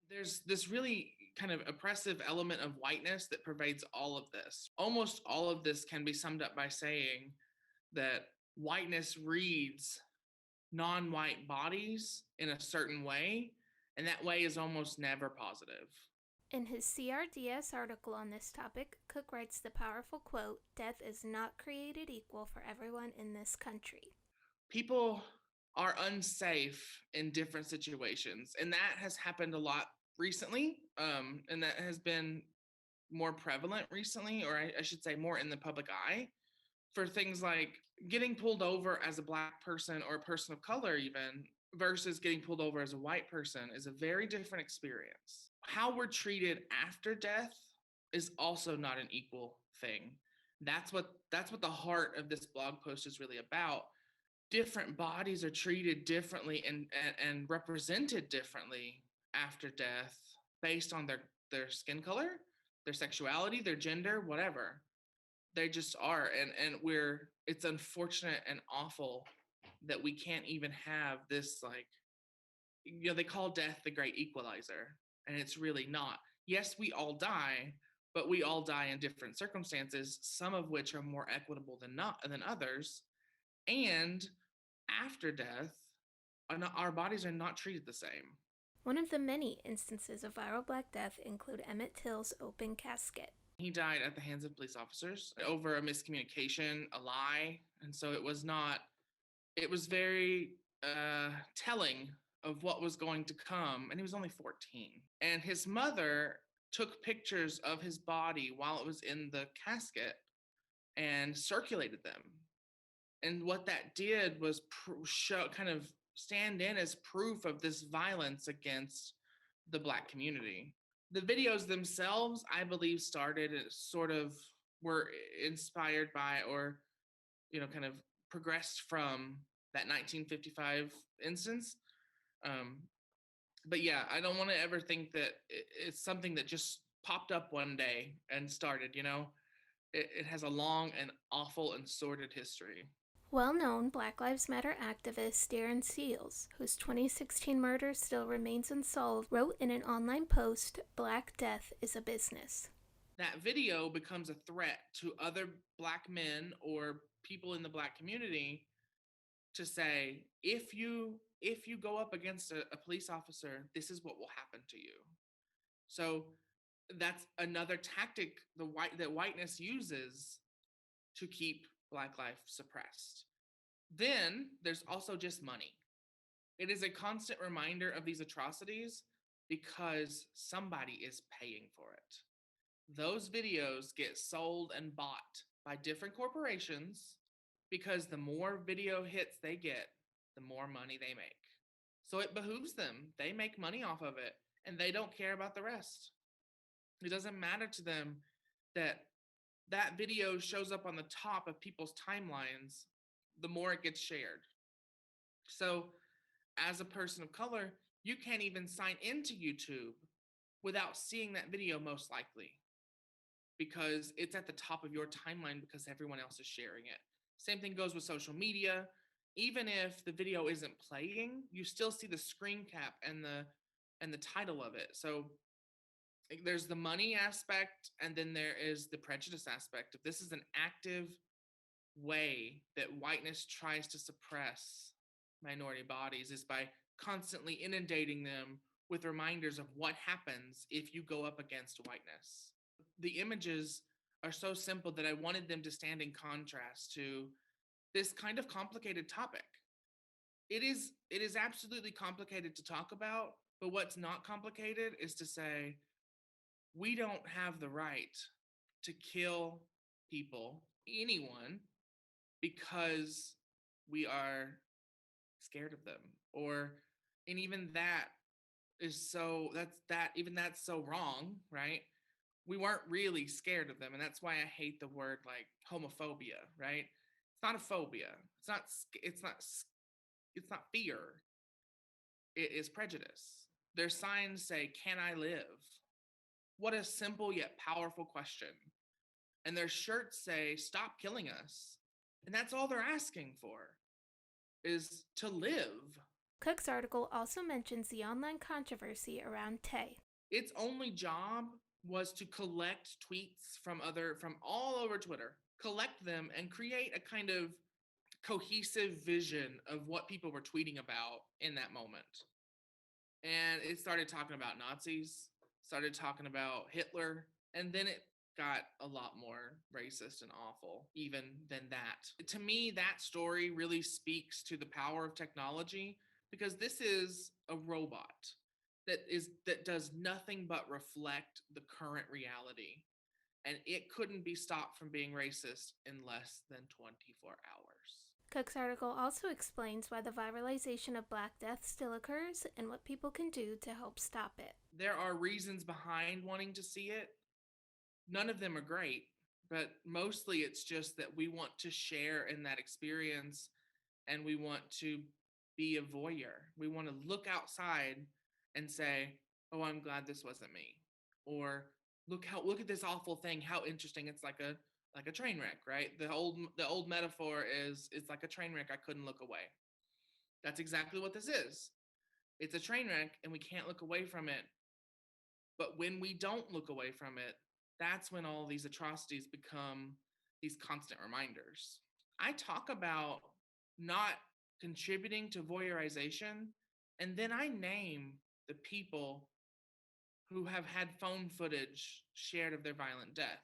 There's this really kind of oppressive element of whiteness that pervades all of this. Almost all of this can be summed up by saying that whiteness reads non white bodies in a certain way, and that way is almost never positive. In his CRDS article on this topic, Cook writes the powerful quote, "Death is not created equal for everyone in this country." People are unsafe in different situations, and that has happened a lot recently, and that has been more prevalent recently, or I should say more in the public eye, for things like getting pulled over as a black person or a person of color even versus getting pulled over as a white person is a very different experience. How we're treated after death is also not an equal thing. That's what the heart of this blog post is really about. Different bodies are treated differently and represented differently after death based on their skin color, their sexuality, their gender, whatever. They just are, and we're it's unfortunate and awful that we can't even have this, like, they call death the great equalizer, and it's really not. Yes, we all die, but we all die in different circumstances, some of which are more equitable than others. And after death, our bodies are not treated the same. One of the many instances of viral Black Death include Emmett Till's open casket. He died at the hands of police officers over a miscommunication, a lie, and so it was very telling of what was going to come. And he was only 14. And his mother took pictures of his body while it was in the casket and circulated them. And what that did was kind of stand in as proof of this violence against the black community. The videos themselves, I believe, started sort of were inspired by, or kind of progressed from that 1955 instance. Um, but yeah, I don't want to ever think that it's something that just popped up one day and started. It has a long and awful and sordid history. Well-known Black Lives Matter activist Darren Seals, whose 2016 murder still remains unsolved, wrote in an online post, "Black death is a business." That video becomes a threat to other black men or people in the black community to say, if you go up against a police officer, this is what will happen to you. So that's another tactic that whiteness uses to keep black life suppressed. Then there's also just money. It is a constant reminder of these atrocities because somebody is paying for it. Those videos get sold and bought by different corporations because the more video hits they get, the more money they make. So it behooves them. They make money off of it, and they don't care about the rest. It doesn't matter to them that that video shows up on the top of people's timelines the more it gets shared. So, as a person of color, you can't even sign into YouTube without seeing that video, most likely, because it's at the top of your timeline because everyone else is sharing it. Same thing goes with social media. Even if the video isn't playing, you still see the screen cap and the title of it. So there's the money aspect, and then there is the prejudice aspect. If this is an active way that whiteness tries to suppress minority bodies, is by constantly inundating them with reminders of what happens if you go up against whiteness. The images are so simple that I wanted them to stand in contrast to this kind of complicated topic. It is absolutely complicated to talk about, but what's not complicated is to say we don't have the right to kill people, anyone, because we are scared of them. Or, and even that is so that's so wrong, right? We weren't really scared of them, and that's why I hate the word like homophobia, right? It's not a phobia. It's not fear. It is prejudice. Their signs say, "Can I live?" What a simple yet powerful question. And their shirts say, "Stop killing us." And that's all they're asking for, is to live. Cook's article also mentions the online controversy around Tay. Its only job was to collect tweets from all over Twitter, collect them and create a kind of cohesive vision of what people were tweeting about in that moment. And it started talking about Nazis, started talking about Hitler, and then it got a lot more racist and awful even than that. To me, that story really speaks to the power of technology because this is a robot that does nothing but reflect the current reality, and it couldn't be stopped from being racist in less than 24 hours. Cook's article also explains why the viralization of Black Death still occurs and what people can do to help stop it. There are reasons behind wanting to see it. None of them are great, but mostly it's just that we want to share in that experience and we want to be a voyeur. We want to look outside and say, "Oh, I'm glad this wasn't me." Or look at this awful thing, how interesting. It's like a train wreck, right? The old metaphor is it's like a train wreck, I couldn't look away. That's exactly what this is. It's a train wreck and we can't look away from it. But when we don't look away from it, that's when all these atrocities become these constant reminders. I talk about not contributing to voyeurization, and then I name the people who have had phone footage shared of their violent death.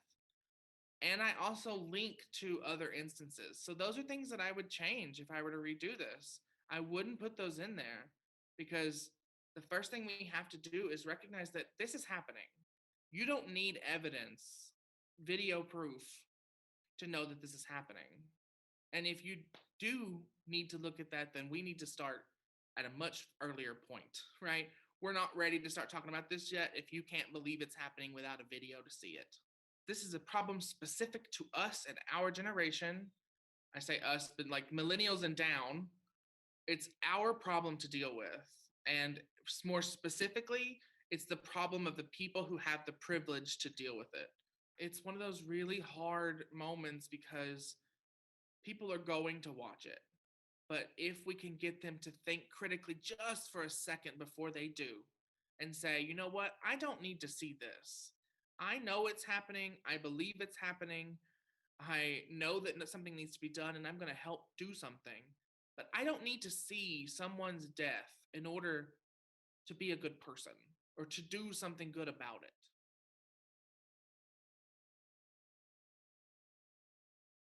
And I also link to other instances. So those are things that I would change if I were to redo this. I wouldn't put those in there because the first thing we have to do is recognize that this is happening. You don't need evidence, video proof to know that this is happening. And if you do need to look at that, then we need to start at a much earlier point, right? We're not ready to start talking about this yet if you can't believe it's happening without a video to see it. This is a problem specific to us and our generation. I say us, but like millennials and down, it's our problem to deal with. And more specifically, it's the problem of the people who have the privilege to deal with it. It's one of those really hard moments because people are going to watch it. But if we can get them to think critically just for a second before they do and say, you know what, I don't need to see this. I know it's happening. I believe it's happening. I know that something needs to be done and I'm going to help do something. But I don't need to see someone's death in order to be a good person or to do something good about it.